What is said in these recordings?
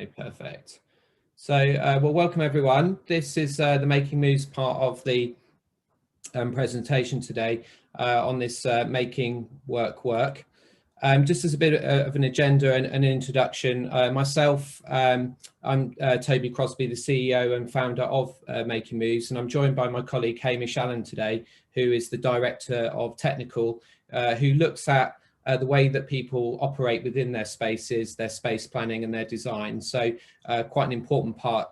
Okay, perfect. So, well, welcome everyone. This is the Making Moves part of the presentation today on this Making Work Work. Just as a bit of an agenda and an introduction, myself, I'm Tobi Crosbie, the CEO and founder of Making Moves, and I'm joined by my colleague Hamish Allen today, who is the Director of Technical, who looks at the way that people operate within their spaces, their space planning and their design. So quite an important part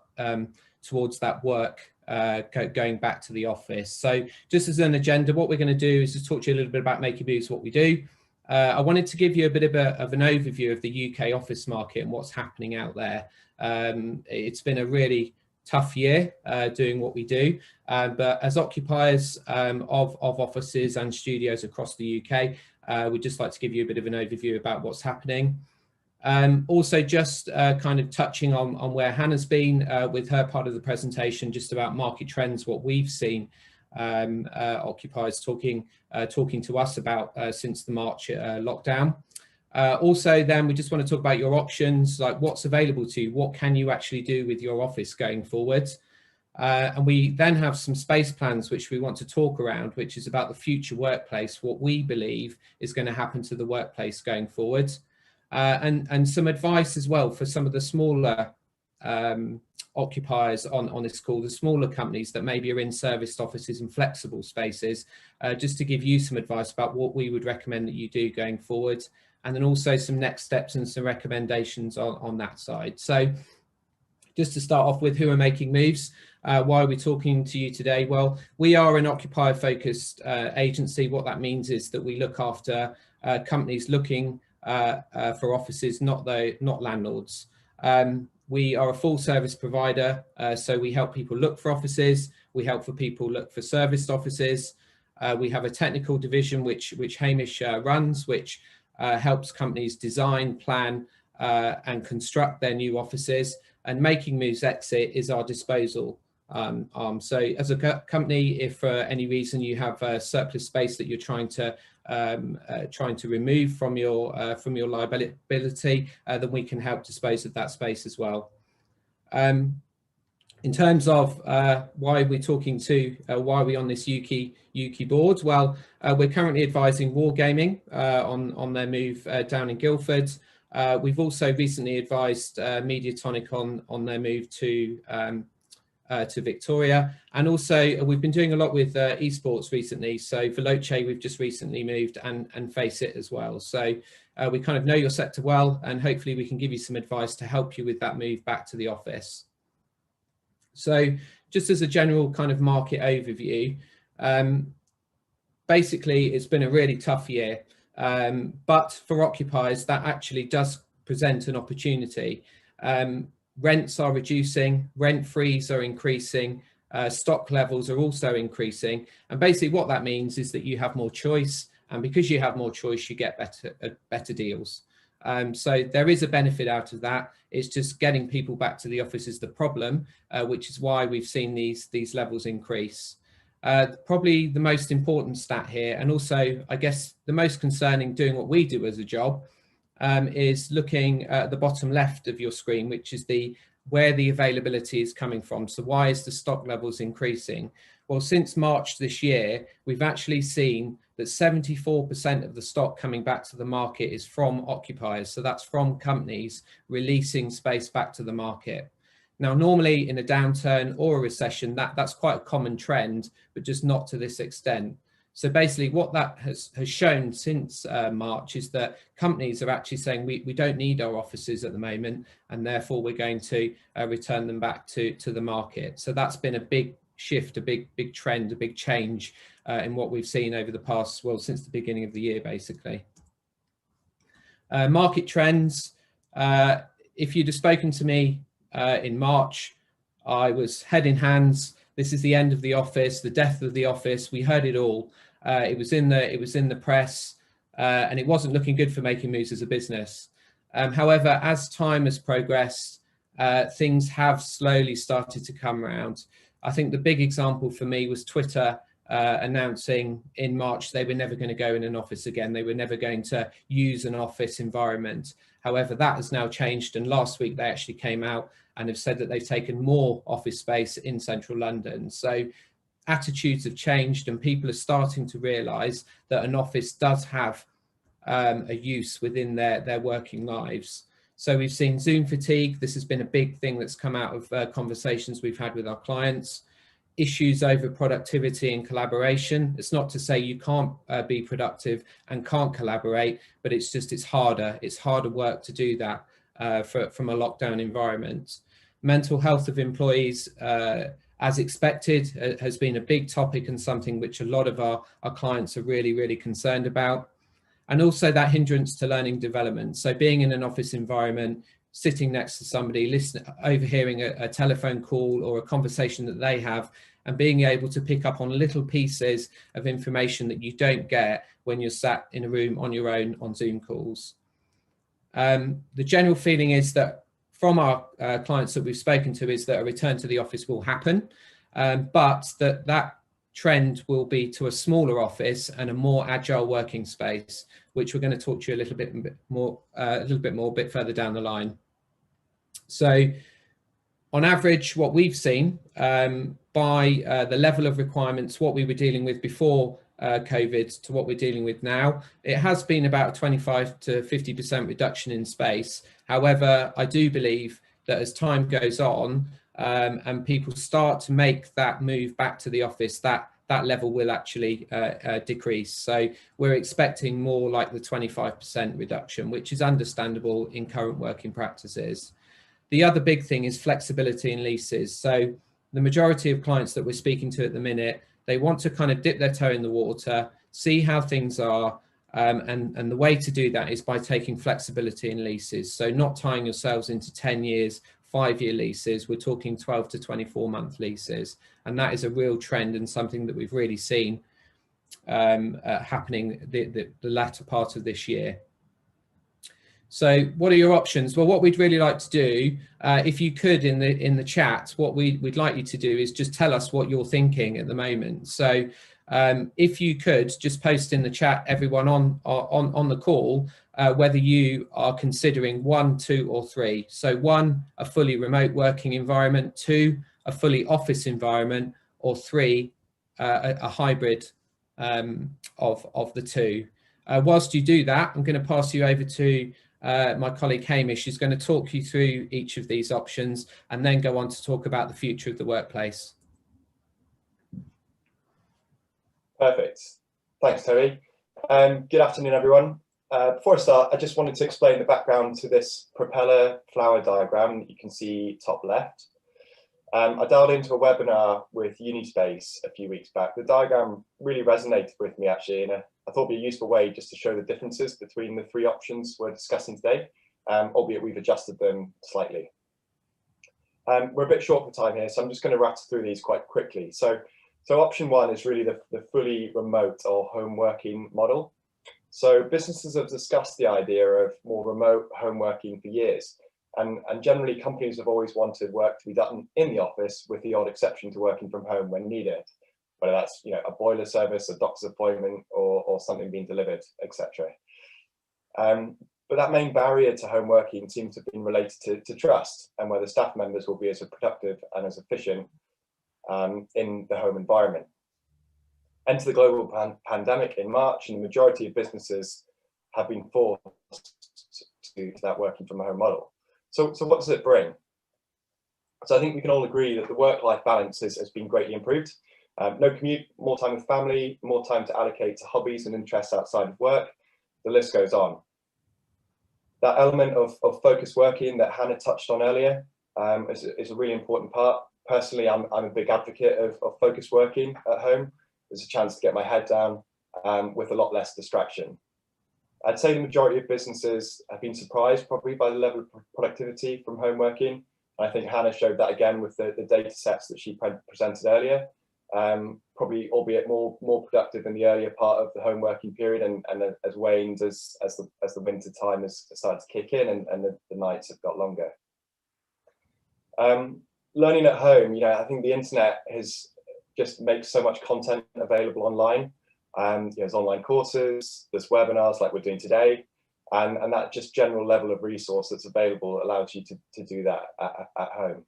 towards that work going back to the office. So just as an agenda, what we're going to do is just talk to you a little bit about Making Moves, what we do. I wanted to give you a bit of an overview of the UK office market and what's happening out there. It's been a really tough year doing what we do, but as occupiers of offices and studios across the UK, we'd just like to give you a bit of an overview about what's happening. Also just kind of touching on where Hannah's been with her part of the presentation, just about market trends, what we've seen occupiers talking to us about since the March lockdown. Also then we just want to talk about your options, like what's available to you, what can you actually do with your office going forward. And we then have some space plans which we want to talk around, which is about the future workplace, what we believe is going to happen to the workplace going forward. And some advice as well for some of the smaller occupiers on this call, the smaller companies that maybe are in serviced offices and flexible spaces, just to give you some advice about what we would recommend that you do going forward, and then also some next steps and some recommendations on that side. So just to start off with, who are Making Moves? Why are we talking to you today? Well, we are an occupier focused agency. What that means is that we look after companies looking for offices, not landlords. We are a full service provider, so we help people look for offices, we help for people look for serviced offices. We have a technical division which Hamish runs, which helps companies design, plan and construct their new offices, and Making Moves Exit is our disposal arm. So as a company, if for any reason you have surplus space that you're trying to remove from your liability, then we can help dispose of that space as well. In terms of why we're talking to, why are we on this UK board? Well, we're currently advising Wargaming on their move down in Guildford. We've also recently advised Mediatonic on their move to Victoria, and also we've been doing a lot with esports recently. So for Veloce, we've just recently moved, and Face It as well. So we kind of know your sector well, and hopefully we can give you some advice to help you with that move back to the office. So just as a general kind of market overview, basically it's been a really tough year, but for occupiers that actually does present an opportunity. Rents are reducing, rent frees are increasing, stock levels are also increasing, and basically what that means is that you have more choice, and because you have more choice you get better deals. So there is a benefit out of that. It's just getting people back to the office is the problem, which is why we've seen these levels increase. Probably the most important stat here, and also I guess the most concerning doing what we do as a job, is looking at the bottom left of your screen, which is where the availability is coming from. So why is the stock levels increasing? Well, since March this year, we've actually seen that 74% of the stock coming back to the market is from occupiers. So that's from companies releasing space back to the market. Now, normally in a downturn or a recession, that's quite a common trend, but just not to this extent. So basically what that has shown since March is that companies are actually saying we don't need our offices at the moment, and therefore we're going to return them back to the market. So that's been a big shift, a big trend, a big change in what we've seen over the past, well, since the beginning of the year, basically. Market trends. If you'd have spoken to me in March, I was head in hands. This is the end of the office, the death of the office. We heard it all. It was in the press, and it wasn't looking good for Making Moves as a business. However, as time has progressed, things have slowly started to come around. I think the big example for me was Twitter announcing in March they were never going to go in an office again. They were never going to use an office environment. However, that has now changed, and last week they actually came out and have said that they've taken more office space in central London. So attitudes have changed, and people are starting to realise that an office does have a use within their working lives. So we've seen Zoom fatigue. This has been a big thing that's come out of conversations we've had with our clients. Issues over productivity and collaboration. It's not to say you can't be productive and can't collaborate, but it's harder. It's harder work to do that from a lockdown environment. Mental health of employees, as expected, has been a big topic and something which a lot of our clients are really concerned about. And also that hindrance to learning development. So being in an office environment, sitting next to somebody, listening, overhearing a telephone call or a conversation that they have, and being able to pick up on little pieces of information that you don't get when you're sat in a room on your own on Zoom calls. The general feeling is that from our clients that we've spoken to is that a return to the office will happen, but that trend will be to a smaller office and a more agile working space, which we're going to talk to you a little bit more a bit further down the line. So on average, what we've seen by the level of requirements, what we were dealing with before COVID to what we're dealing with now, it has been about a 25 to 50% reduction in space. However, I do believe that as time goes on and people start to make that move back to the office, that level will actually decrease. So we're expecting more like the 25% reduction, which is understandable in current working practices. The other big thing is flexibility in leases. So the majority of clients that we're speaking to at the minute, they want to kind of dip their toe in the water, see how things are, and the way to do that is by taking flexibility in leases. So not tying yourselves into 10 years, 5-year leases. We're talking 12 to 24-month leases. And that is a real trend and something that we've really seen happening the latter part of this year. So what are your options? Well, what we'd really like to do, if you could in the chat, what we'd like you to do is just tell us what you're thinking at the moment. So if you could just post in the chat, everyone on the call, whether you are considering 1, 2 or 3. So 1, a fully remote working environment, 2, a fully office environment, or 3, a hybrid of the 2. Whilst you do that, I'm going to pass you over to my colleague Hamish. Is going to talk you through each of these options and then go on to talk about the future of the workplace. Perfect. Thanks, Tobi. Good afternoon, everyone. Before I start, I just wanted to explain the background to this propeller flower diagram that you can see top left. I dialed into a webinar with Unispace a few weeks back. The diagram really resonated with me, actually, and I thought it'd be a useful way just to show the differences between the 3 options we're discussing today, albeit we've adjusted them slightly. We're a bit short for time here, so I'm just going to rattle through these quite quickly. So option 1 is really the fully remote or home working model. So businesses have discussed the idea of more remote home working for years. And generally, companies have always wanted work to be done in the office, with the odd exception to working from home when needed, whether that's a boiler service, a doctor's appointment, or something being delivered, etc. But that main barrier to home working seems to have been related to trust and whether staff members will be as productive and as efficient in the home environment. Enter the global pandemic in March, and the majority of businesses have been forced to that working from home model. So what does it bring? So I think we can all agree that the work-life balance has been greatly improved. No commute, more time with family, more time to allocate to hobbies and interests outside of work. The list goes on. That element of focused working that Hannah touched on earlier is a really important part. Personally, I'm a big advocate of focused working at home. There's a chance to get my head down with a lot less distraction. I'd say the majority of businesses have been surprised probably by the level of productivity from home working. I think Hannah showed that again with the data sets that she presented earlier. Probably, albeit more productive in the earlier part of the home working period, and as waned as the winter time has started to kick in and the nights have got longer. Learning at home, I think the internet has just makes so much content available online. There's online courses, there's webinars like we're doing today, and that just general level of resource that's available allows you to do that at home.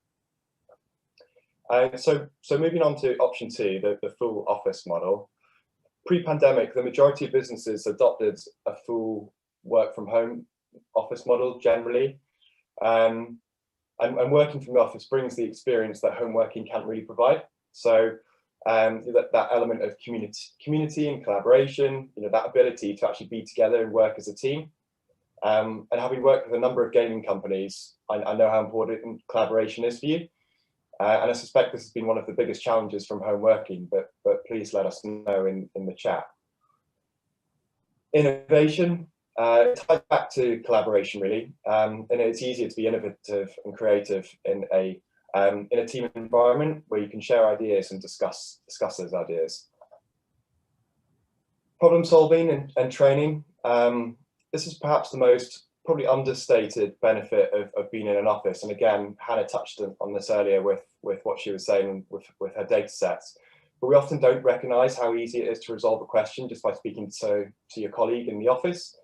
So moving on to option 2, the full office model. Pre-pandemic, the majority of businesses adopted a full work from home office model generally. And working from the office brings the experience that home working can't really provide. So that element of community and collaboration, that ability to actually be together and work as a team. And having worked with a number of gaming companies, I know how important collaboration is for you. And I suspect this has been one of the biggest challenges from home working, but please let us know in the chat. Innovation, it ties back to collaboration really, and it's easier to be innovative and creative in a team environment where you can share ideas and discuss those ideas. Problem solving and training. This is perhaps the most probably understated benefit of being in an office. And again, Hannah touched on this earlier with what she was saying with her data sets. But we often don't recognize how easy it is to resolve a question just by speaking to your colleague in the office.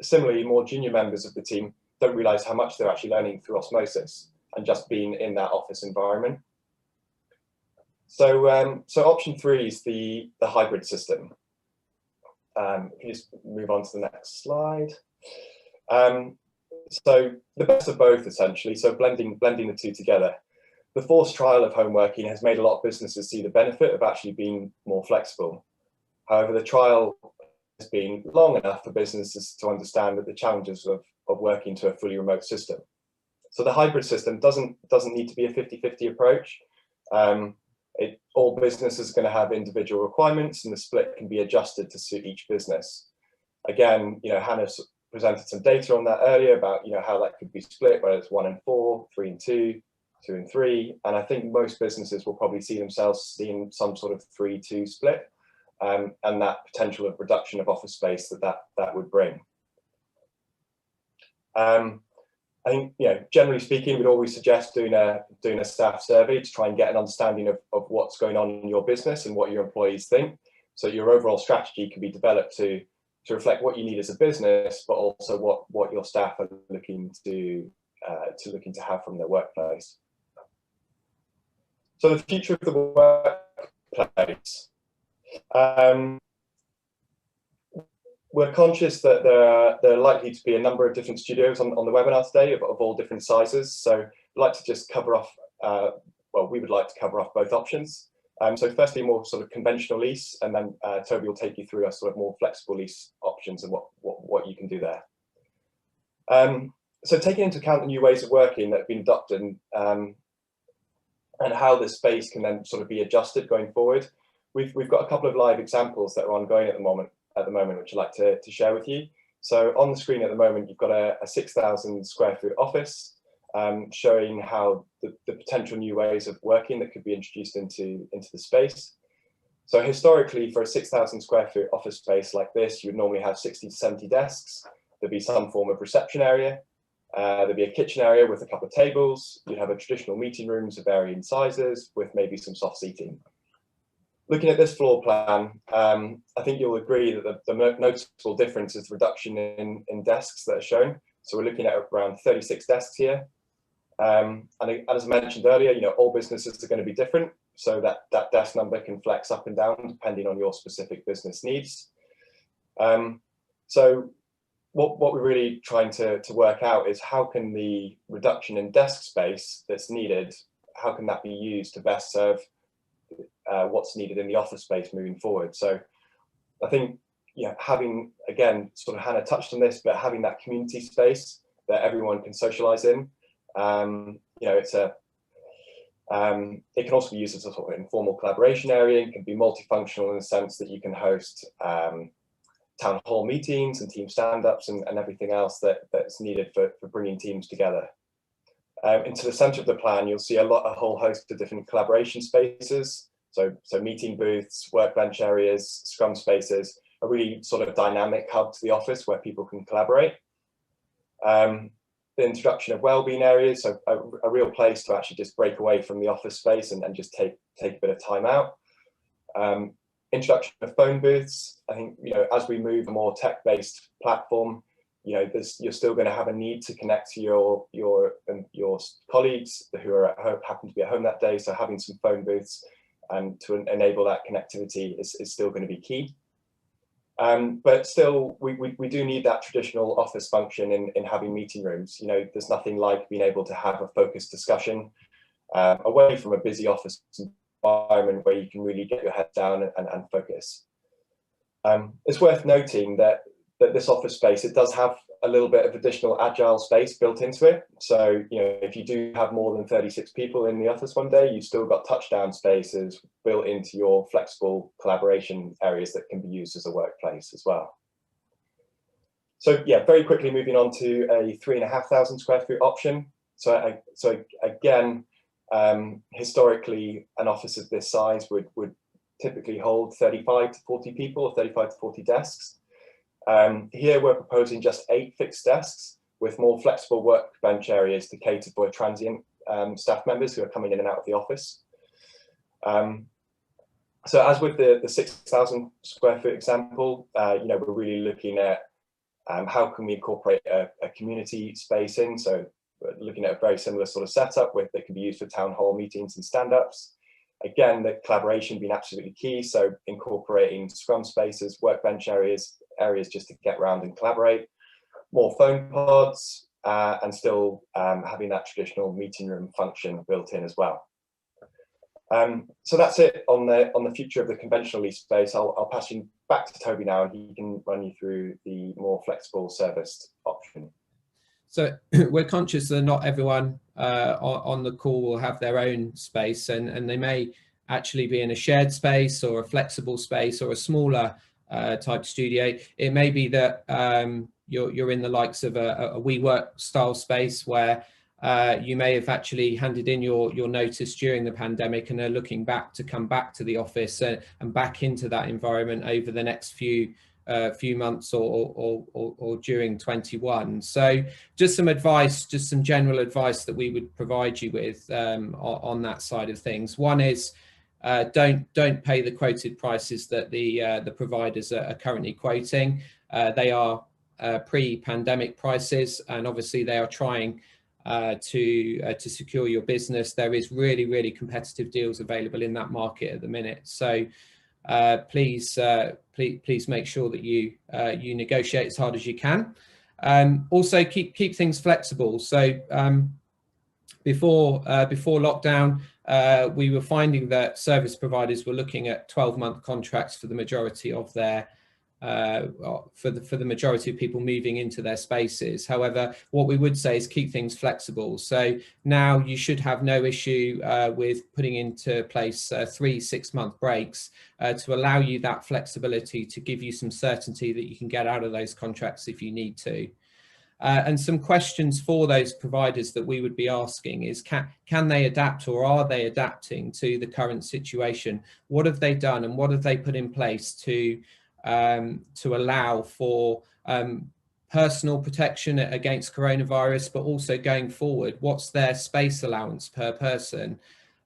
Similarly, more junior members of the team don't realize how much they're actually learning through osmosis and just being in that office environment. So option 3 is the hybrid system. If you just move on to the next slide. So the best of both essentially, so blending the two together. The forced trial of home working has made a lot of businesses see the benefit of actually being more flexible. However, the trial has been long enough for businesses to understand that the challenges of working to a fully remote system. So the hybrid system doesn't need to be a 50-50 approach. All businesses are going to have individual requirements, and the split can be adjusted to suit each business. Again, Hannah presented some data on that earlier about how that could be split, whether it's 1 and 4, 3 and 2, 2 and 3, and I think most businesses will probably see themselves seeing some sort of 3-2 split, and that potential of reduction of office space that would bring. I think, generally speaking, we'd always suggest doing a staff survey to try and get an understanding of what's going on in your business and what your employees think, so your overall strategy can be developed to reflect what you need as a business, but also what your staff are looking to have from their workplace. So the future of the workplace. We're conscious that there are likely to be a number of different studios on the webinar today of all different sizes. So I'd like to just cover off, we would like to cover off both options. So firstly, more sort of conventional lease, and then Toby will take you through a sort of more flexible lease options and what you can do there. So taking into account the new ways of working that have been adopted and how this space can then sort of be adjusted going forward, we've got a couple of live examples that are ongoing at the moment, which I'd like to share with you. So on the screen at the moment, you've got a 6,000 square foot office showing how the potential new ways of working that could be introduced into the space. So historically, for a 6,000 square foot office space like this, you would normally have 60 to 70 desks. There'd be some form of reception area. There'd be a kitchen area with a couple of tables. You'd have a traditional meeting rooms of varying sizes with maybe some soft seating. Looking at this floor plan, I think you'll agree that the noticeable difference is the reduction in desks that are shown. So we're looking at around 36 desks here. And as I mentioned earlier, all businesses are going to be different. So that desk number can flex up and down depending on your specific business needs. So what we're really trying to work out is how can the reduction in desk space that's needed, how can that be used to best serve what's needed in the office space moving forward. So I think, having, again, sort of Hannah touched on this, but having that community space that everyone can socialize in, it can also be used as a sort of informal collaboration area. It can be multifunctional in the sense that you can host town hall meetings and team stand-ups and everything else that's needed for bringing teams together. Into the center of the plan, you'll see a whole host of different collaboration spaces. So meeting booths, workbench areas, scrum spaces, a really sort of dynamic hub to the office where people can collaborate. the introduction of wellbeing areas, so a real place to actually just break away from the office space and just take a bit of time out. Introduction of phone booths. I think, you know, as we move a more tech-based platform, you know, you're still going to have a need to connect to your colleagues who are at home, happen to be at home that day. So having some phone booths and to enable that connectivity is still going to be key. But still, we do need that traditional office function in having meeting rooms. You know, there's nothing like being able to have a focused discussion away from a busy office environment where you can really get your head down and focus. It's worth noting that this office space, it does have a little bit of additional agile space built into it. So, you know, if you do have more than 36 people in the office one day, you've still got touchdown spaces built into your flexible collaboration areas that can be used as a workplace as well. So yeah, very quickly moving on to a 3,500 square foot option. So again, historically, an office of this size would typically hold 35 to 40 people, or 35 to 40 desks. Here we're proposing just 8 fixed desks with more flexible workbench areas to cater for transient staff members who are coming in and out of the office. So as with the 6,000 square foot example, you know, we're really looking at how can we incorporate a community space in. So we're looking at a very similar sort of setup that can be used for town hall meetings and stand-ups. Again, the collaboration being absolutely key. So incorporating scrum spaces, workbench areas just to get around and collaborate, more phone pods, and still having that traditional meeting room function built in as well. So that's it on the future of the conventional lease space. I'll pass you back to Toby now, and he can run you through the more flexible serviced option. So we're conscious that not everyone on the call will have their own space, and they may actually be in a shared space or a flexible space or a smaller type studio. It may be that you're in the likes of a WeWork style space where you may have actually handed in your notice during the pandemic and are looking back to come back to the office and back into that environment over the next few months or during 21. So just some advice, just some general advice that we would provide you with on that side of things. One is don't pay the quoted prices that the providers are currently quoting. They are pre-pandemic prices, and obviously they are trying to secure your business. There is really competitive deals available in that market at the minute. So please make sure that you negotiate as hard as you can. Also keep things flexible. So before lockdown, we were finding that service providers were looking at 12-month contracts for the majority of their for the majority of people moving into their spaces. However, what we would say is keep things flexible. So now you should have no issue with putting into place 3 6-month breaks to allow you that flexibility, to give you some certainty that you can get out of those contracts if you need to. And some questions for those providers that we would be asking is, can they adapt, or are they adapting to the current situation? What have they done, and what have they put in place to allow for personal protection against coronavirus, but also going forward, what's their space allowance per person?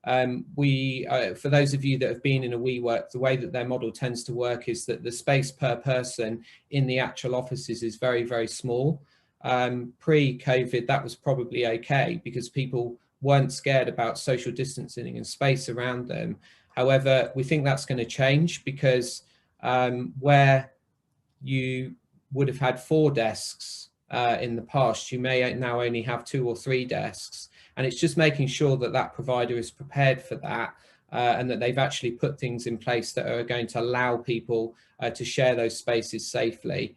For those of you that have been in a WeWork, the way that their model tends to work is that the space per person in the actual offices is very small. Pre-COVID, that was probably okay because people weren't scared about social distancing and space around them. However, we think that's going to change because where you would have had 4 desks in the past, you may now only have 2 or 3 desks. And it's just making sure that that provider is prepared for that and that they've actually put things in place that are going to allow people to share those spaces safely.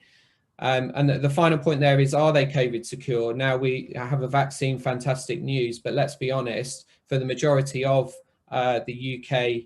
And the final point there is, are they COVID secure? Now we have a vaccine, fantastic news, but let's be honest, for the majority of the UK,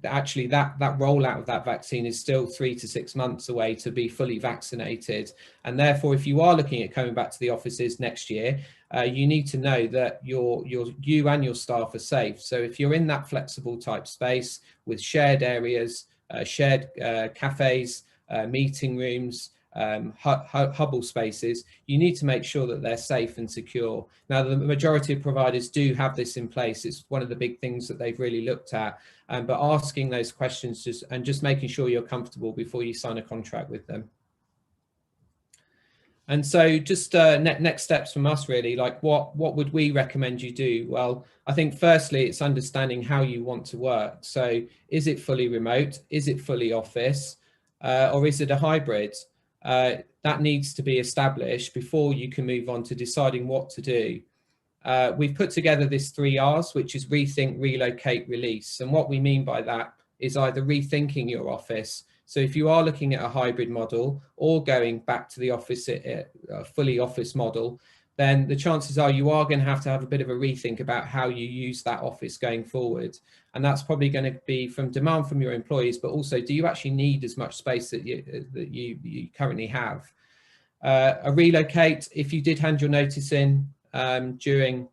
actually that rollout of that vaccine is still 3 to 6 months away to be fully vaccinated. And therefore, if you are looking at coming back to the offices next year, you need to know that you and your staff are safe. So if you're in that flexible type space with shared areas, shared cafes, meeting rooms, Hubble spaces, you need to make sure that they're safe and secure. Now, the majority of providers do have this in place. It's one of the big things that they've really looked at, but asking those questions just making sure you're comfortable before you sign a contract with them. And so just next steps from us, really, like what would we recommend you do? Well, I think firstly, it's understanding how you want to work. So is it fully remote? Is it fully office? Or is it a hybrid? That needs to be established before you can move on to deciding what to do. We've put together this 3 R's, which is rethink, relocate, release. And what we mean by that is either rethinking your office. So if you are looking at a hybrid model or going back to the office, fully office model, then the chances are you are going to have a bit of a rethink about how you use that office going forward. And that's probably going to be from demand from your employees, but also, do you actually need as much space that you currently have? A relocate, if you did hand your notice in during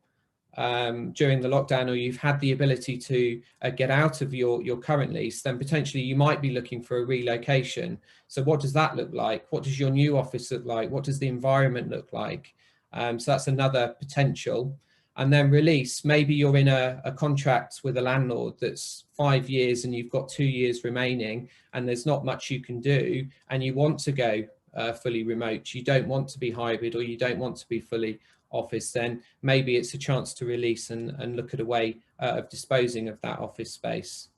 the lockdown, or you've had the ability to get out of your current lease, then potentially you might be looking for a relocation. So what does that look like? What does your new office look like? What does the environment look like? So that's another potential. And then release, maybe you're in a contract with a landlord that's 5 years and you've got 2 years remaining and there's not much you can do, and you want to go fully remote, you don't want to be hybrid, or you don't want to be fully office, then maybe it's a chance to release and look at a way of disposing of that office space.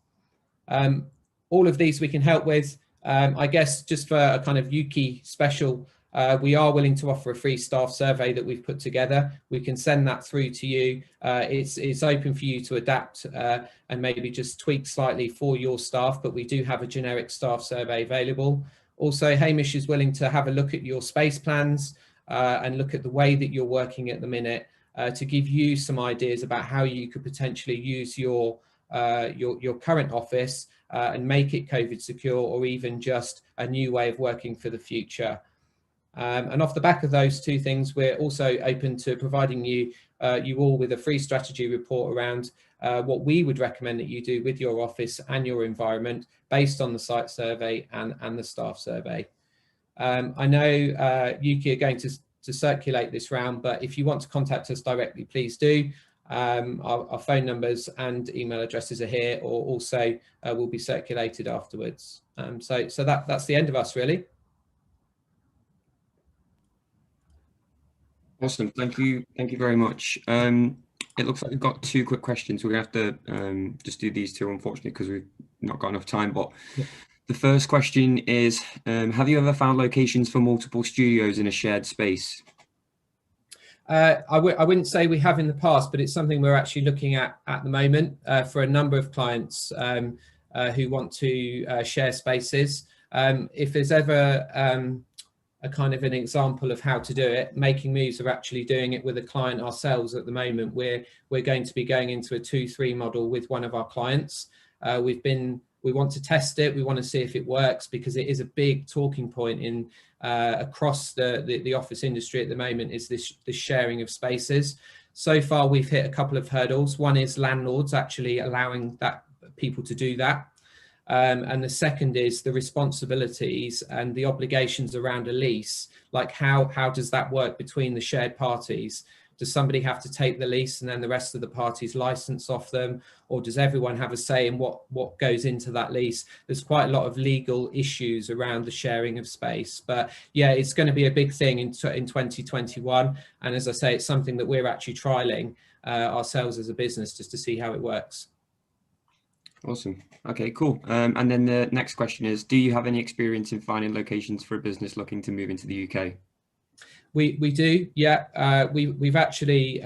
All of these we can help with. I guess just for a kind of Yuki special, we are willing to offer a free staff survey that we've put together. We can send that through to you. It's open for you to adapt and maybe just tweak slightly for your staff, but we do have a generic staff survey available. Also, Hamish is willing to have a look at your space plans and look at the way that you're working at the minute to give you some ideas about how you could potentially use your current office and make it COVID secure, or even just a new way of working for the future. And off the back of those two things, we're also open to providing you all with a free strategy report around what we would recommend that you do with your office and your environment based on the site survey and the staff survey. I know Yuki are going to circulate this round, but if you want to contact us directly, please do. Our phone numbers and email addresses are here, or also will be circulated afterwards. So that's the end of us, really. Awesome, thank you very much. It looks like we've got 2 quick questions. We're gonna have to just do these 2, unfortunately, because we've not got enough time. But yeah. The first question is, have you ever found locations for multiple studios in a shared space? I wouldn't say we have in the past, but it's something we're actually looking at the moment for a number of clients who want to share spaces. If there's ever a kind of an example of how to do it, Making Moves are actually doing it with a client ourselves at the moment. We're going to be going into a 2-3 model with one of our clients. We want to test it. We want to see if it works, because it is a big talking point in across the office industry at the moment, is this sharing of spaces. So far, we've hit a couple of hurdles. One is landlords actually allowing people to do that. And the second is the responsibilities and the obligations around a lease. Like how does that work between the shared parties? Does somebody have to take the lease and then the rest of the parties license off them? Or does everyone have a say in what goes into that lease? There's quite a lot of legal issues around the sharing of space. But yeah, it's going to be a big thing in 2021. And as I say, it's something that we're actually trialing ourselves as a business, just to see how it works. Awesome. Okay, cool. And then the next question is, do you have any experience in finding locations for a business looking to move into the UK? We do, yeah. We've actually,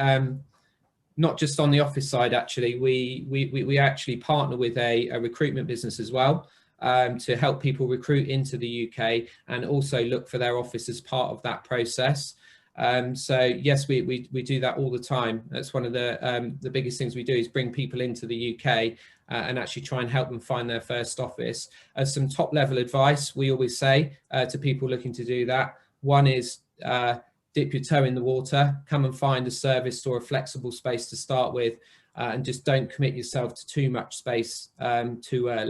not just on the office side, actually, we actually partner with a recruitment business as well to help people recruit into the UK and also look for their office as part of that process. So yes, we do that all the time. That's one of the biggest things we do, is bring people into the UK and actually try and help them find their first office. As some top level advice, we always say to people looking to do that, one is dip your toe in the water, come and find a service or a flexible space to start with, and just don't commit yourself to too much space too early.